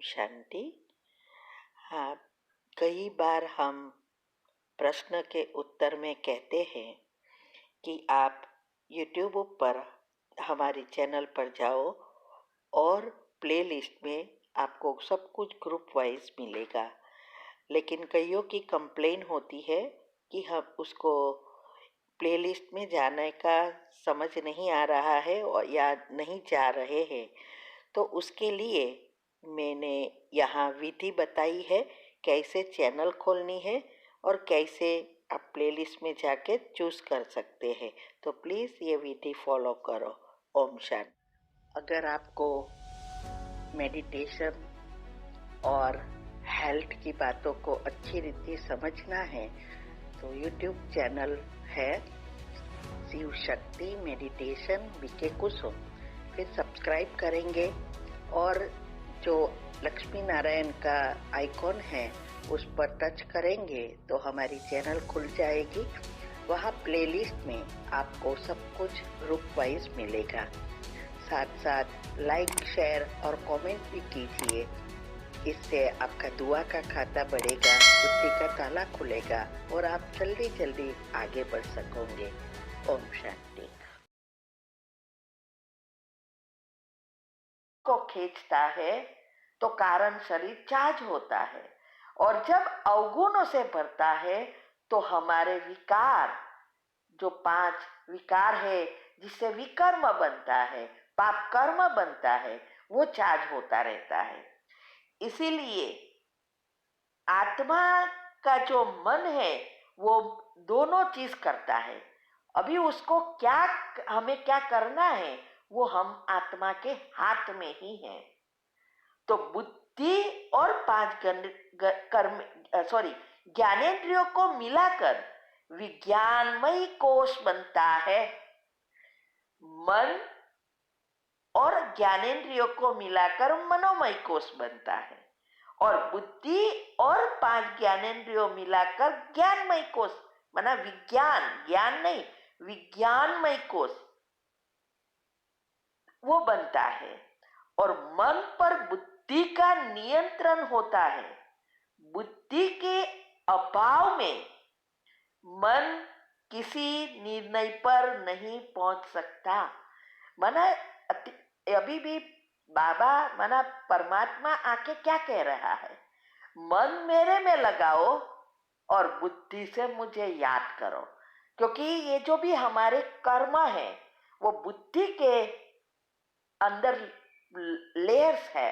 शांति। हाँ, कई बार हम प्रश्न के उत्तर में कहते हैं कि आप YouTube पर हमारे चैनल पर जाओ और प्लेलिस्ट में आपको सब कुछ ग्रुप वाइज मिलेगा। लेकिन कईयों की कंप्लेन होती है कि हम उसको प्लेलिस्ट में जाने का समझ नहीं आ रहा है और या नहीं जा रहे हैं। तो उसके लिए मैंने यहाँ विधि बताई है कैसे चैनल खोलनी है और कैसे आप प्लेलिस्ट में जाके चूज़ कर सकते हैं। तो प्लीज़ ये विधि फॉलो करो। ओम शांति। अगर आपको मेडिटेशन और हेल्थ की बातों को अच्छी रीति समझना है तो यूट्यूब चैनल है शिव शक्ति मेडिटेशन बीके कुसुम। फिर सब्सक्राइब करेंगे और जो लक्ष्मी नारायण का आइकॉन है उस पर टच करेंगे तो हमारी चैनल खुल जाएगी। वहाँ प्लेलिस्ट में आपको सब कुछ ग्रुप वाइज मिलेगा। साथ साथ लाइक शेयर और कमेंट भी कीजिए। इससे आपका दुआ का खाता बढ़ेगा, बुद्धि का ताला खुलेगा और आप जल्दी जल्दी आगे बढ़ सकोगे। ओम शांति। को खींचता है तो कारण शरीर चार्ज होता है और जब अवगुणों से भरता है तो हमारे विकार, जो 5 विकार है जिससे विकर्म बनता है, पाप कर्म बनता है, वो चार्ज होता रहता है। इसीलिए आत्मा का जो मन है वो दोनों चीज करता है। अभी उसको हमें क्या करना है वो हम आत्मा के हाथ में ही है। तो बुद्धि और 5 ज्ञानेंद्रियों को मिलाकर विज्ञानमय कोश बनता है। मन और ज्ञानेंद्रियों को मिलाकर मनोमय कोश बनता है और बुद्धि और 5 ज्ञानेंद्रियों मिलाकर ज्ञानमय कोश, माना विज्ञान, ज्ञान नहीं, विज्ञानमय कोश वो बनता है। और मन पर बुद्धि का नियंत्रण होता है। बुद्धि के अभाव में मन किसी निर्णय पर नहीं पहुंच सकता। माना अभी भी बाबा माना परमात्मा आके क्या कह रहा है, मन मेरे में लगाओ और बुद्धि से मुझे याद करो। क्योंकि ये जो भी हमारे कर्म है वो बुद्धि के अंदर लेयर्स है।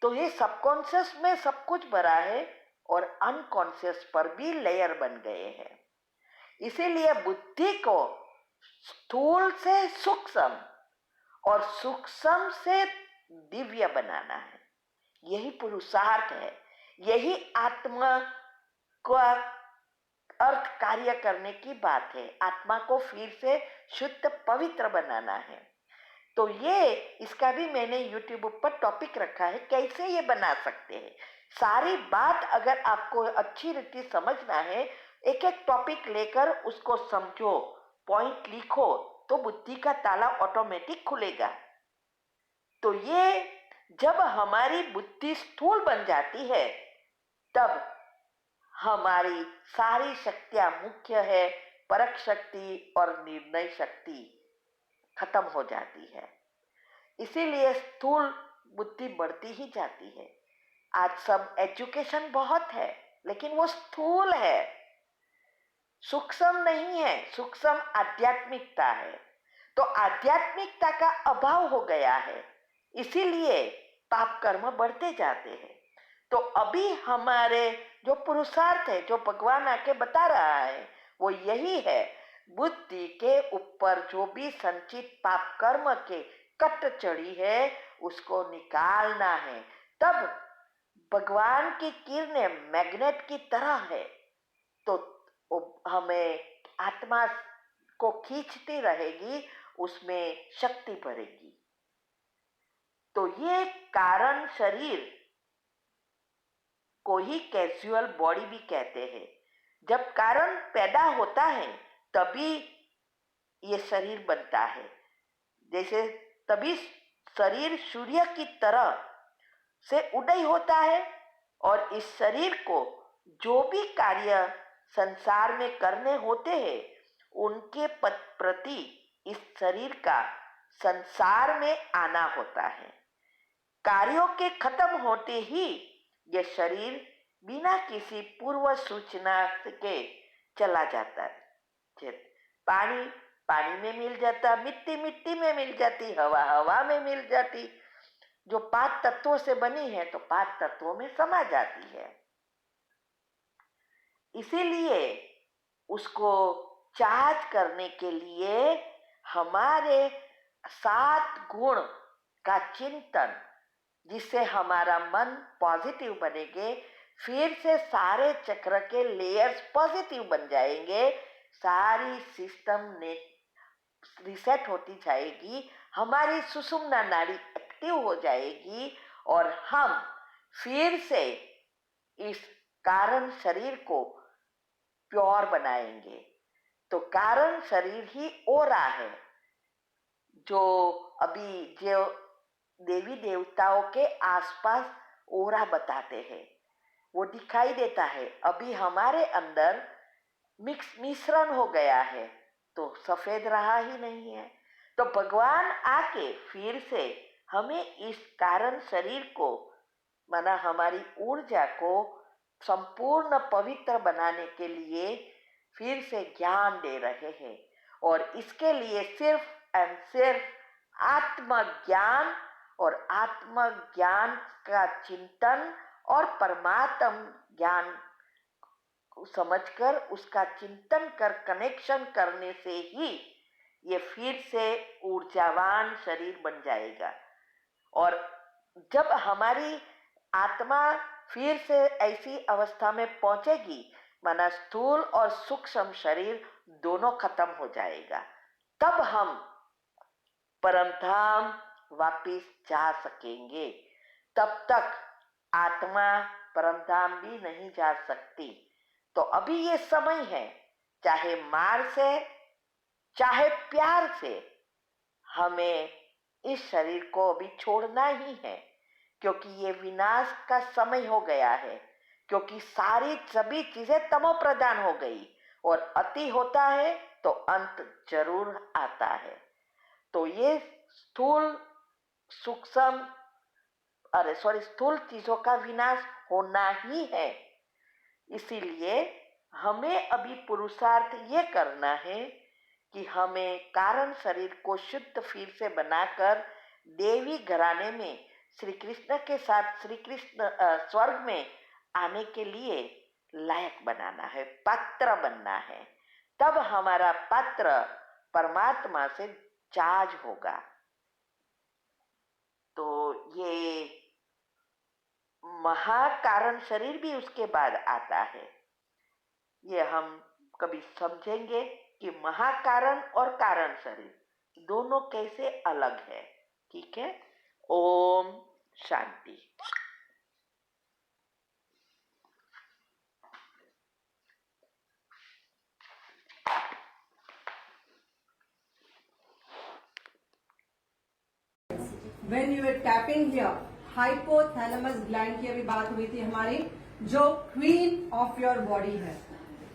तो ये सबकॉन्शियस में सब कुछ भरा है और अनकॉन्शियस पर भी लेयर बन गए हैं। इसीलिए बुद्धि को स्थूल से सूक्ष्म और सूक्ष्म से दिव्य बनाना है। यही पुरुषार्थ है, यही आत्मा का अर्थ कार्य करने की बात है। आत्मा को फिर से शुद्ध पवित्र बनाना है। तो ये इसका भी मैंने YouTube पर टॉपिक रखा है, कैसे ये बना सकते हैं। सारी बात अगर आपको अच्छी रीति समझना है, एक एक टॉपिक लेकर उसको समझो, पॉइंट लिखो, तो बुद्धि का ताला ऑटोमेटिक खुलेगा। तो ये जब हमारी बुद्धि स्थूल बन जाती है तब हमारी सारी शक्तियां, मुख्य है परख शक्ति और निर्णय शक्ति, खत्म हो जाती है। इसीलिए स्थूल बुद्धि बढ़ती ही जाती है। आज सब एजुकेशन बहुत है लेकिन वो स्थूल है, सूक्ष्म नहीं है। सूक्ष्म आध्यात्मिकता है। तो आध्यात्मिकता का अभाव हो गया है, इसीलिए पाप कर्म बढ़ते जाते हैं। तो अभी हमारे जो पुरुषार्थ है, जो भगवान आके बता रहा है, वो यही है, बुद्धि के ऊपर जो भी संचित पाप कर्म के कट चढ़ी है उसको निकालना है। तब भगवान की किरणें मैग्नेट की तरह है तो हमें आत्मा को खींचती रहेगी, उसमें शक्ति बढ़ेगी। तो ये कारण शरीर को ही कैजुअल बॉडी भी कहते हैं। जब कारण पैदा होता है तभी ये शरीर बनता है। जैसे तभी शरीर सूर्य की तरह से उदय होता है और इस शरीर को जो भी कार्य संसार में करने होते हैं उनके प्रति इस शरीर का संसार में आना होता है। कार्यों के खत्म होते ही यह शरीर बिना किसी पूर्व सूचना के चला जाता है। पानी पानी में मिल जाता, मिट्टी मिट्टी में मिल जाती, हवा हवा में मिल जाती, जो 5 तत्वों से बनी है तो 5 तत्वों में समा जाती है। इसीलिए उसको चार्ज करने के लिए हमारे 7 गुण का चिंतन, जिससे हमारा मन पॉजिटिव बनेंगे, फिर से सारे चक्र के लेयर्स पॉजिटिव बन जाएंगे, सारी सिस्टम ने रिसेट होती जाएगी, हमारी सुषुम्ना नाड़ी एक्टिव हो जाएगी और हम फिर से इस कारण शरीर को प्योर बनाएंगे। तो कारण शरीर ही ओरा है, जो अभी जो देवी देवताओं के आसपास ओरा बताते हैं वो दिखाई देता है। अभी हमारे अंदर मिश्रण हो गया है तो सफेद रहा ही नहीं है। तो भगवान आके फिर से हमें इस कारण शरीर को, माना हमारी ऊर्जा को संपूर्ण पवित्र बनाने के लिए फिर से ज्ञान दे रहे हैं। और इसके लिए सिर्फ एंड सिर्फ आत्मज्ञान और आत्मज्ञान का चिंतन और परमात्म ज्ञान समझकर उसका चिंतन कर कनेक्शन करने से ही ये फिर से ऊर्जावान शरीर बन जाएगा। और जब हमारी आत्मा फिर से ऐसी अवस्था में पहुंचेगी, माना स्थूल और सूक्ष्म शरीर दोनों खत्म हो जाएगा, तब हम परमधाम वापिस जा सकेंगे। तब तक आत्मा परमधाम भी नहीं जा सकती। तो अभी ये समय है, चाहे मार से चाहे प्यार से, हमें इस शरीर को अभी छोड़ना ही है, क्योंकि ये विनाश का समय हो गया है। क्योंकि सभी चीजें तमो प्रधान हो गई और अति होता है तो अंत जरूर आता है। तो ये स्थूल चीजों का विनाश होना ही है। इसीलिए हमें अभी पुरुषार्थ ये करना है कि हमें कारण शरीर को शुद्ध फिर से बनाकर देवी घराने में श्री कृष्ण के साथ श्री कृष्ण स्वर्ग में आने के लिए लायक बनाना है, पात्र बनना है। तब हमारा पात्र परमात्मा से चार्ज होगा। तो ये महाकारण शरीर भी उसके बाद आता है। ये हम कभी समझेंगे कि महाकारण और कारण शरीर दोनों कैसे अलग है। ठीक है। Om Shanti. When you are tapping here, hypothalamus gland की अभी बात हुई थी हमारी, जो क्वीन ऑफ योर बॉडी है,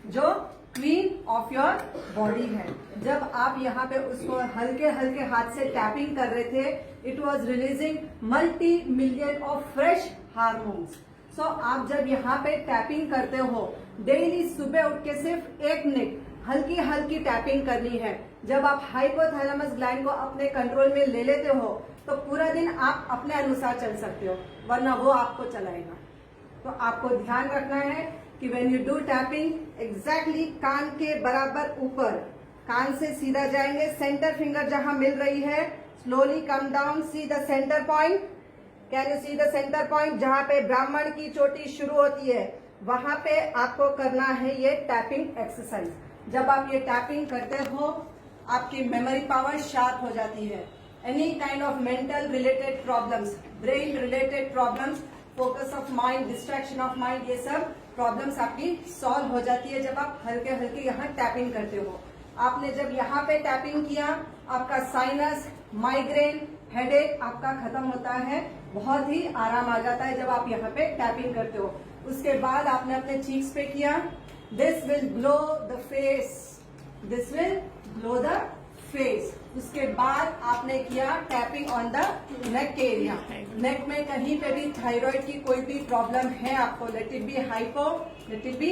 जो क्वीन ऑफ योर बॉडी है। जब आप यहाँ पे उसको हल्के हल्के हाथ से टैपिंग कर रहे थे, it was releasing multi million of fresh hormones. So आप जब यहाँ पे टैपिंग करते हो, डेली सुबह उठ के सिर्फ 1 मिनट हल्की हल्की टैपिंग करनी है। जब आप हाइपोथैलेमस ग्लैंड को अपने कंट्रोल में ले लेते हो तो पूरा दिन आप अपने अनुसार चल सकते हो, वरना वो आपको चलाएगा। तो आपको ध्यान रखना है कि when you do tapping, exactly कान के बराबर ऊपर, कान से सीधा जाएंगे, सेंटर फिंगर जहां मिल रही है, slowly come down, see the centre point. Can you see the centre point? जहां पे ब्राह्मण की चोटी शुरू होती है, वहां पे आपको करना है ये टैपिंग एक्सरसाइज। जब आप ये टैपिंग करते हो, आपकी मेमोरी पावर शार्प हो जाती है। Any kind of mental related problems, brain related problems, focus of mind, distraction of mind, ये सब प्रॉब्लम्स आपकी सॉल्व हो जाती है जब आप हल्के हल्के यहाँ टैपिंग करते हो। आपने जब यहाँ पे टैपिंग किया, आपका साइनस, माइग्रेन, हेडेक आपका खत्म होता है। बहुत ही आराम आ जाता है जब आप यहाँ पे टैपिंग करते हो। उसके बाद आपने अपने चीक्स पे किया, this will glow the face, this will glow the face. उसके बाद आपने किया tapping on the neck area. Neck में कहीं पे भी थायराइड की कोई भी प्रॉब्लम है आपको, let it be hypo, let it be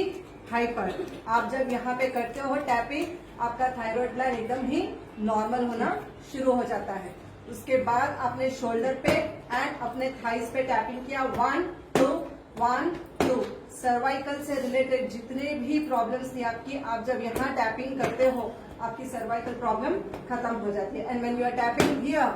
hyper, आप जब यहाँ पे करते हो टैपिंग, आपका थायराइड ग्लैंड एकदम ही नॉर्मल होना शुरू हो जाता है। उसके बाद आपने शोल्डर पे एंड अपने थाइस पे टैपिंग किया, 1 2 1 2। सर्वाइकल से रिलेटेड जितने भी प्रॉब्लम्स थी आपकी, आप जब यहाँ टैपिंग करते हो आपकी सर्वाइकल प्रॉब्लम खत्म हो जाती है। And when you are tapping here,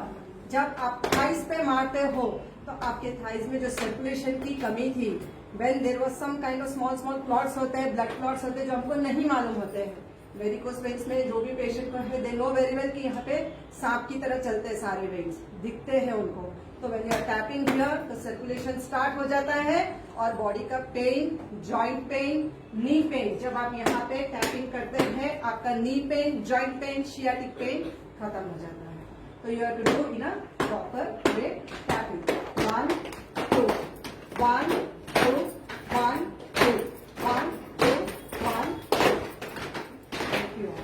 जब आप थाइस पे मारते हो तो आपके थाइस में जो सर्कुलेशन की कमी थी, when there was some kind of small small clots होते हैं, ब्लड क्लॉट्स होते हैं जो हमको नहीं मालूम होते हैं। वेरिकोस वेन्स में जो भी पेशेंट को है, दे नो वेरी वेल कि यहाँ पे सांप की तरह चलते हैं सारे वेन्स, दिखते हैं उनको। तो when you are tapping here तो सर्कुलेशन स्टार्ट हो जाता है और बॉडी का pain, joint pain, knee pain, जब आप यहाँ पे टैपिंग करते हैं आपका knee pain, joint pain, sciatic pain खत्म हो जाता है। तो you have to do in a proper way tapping, 1 2 1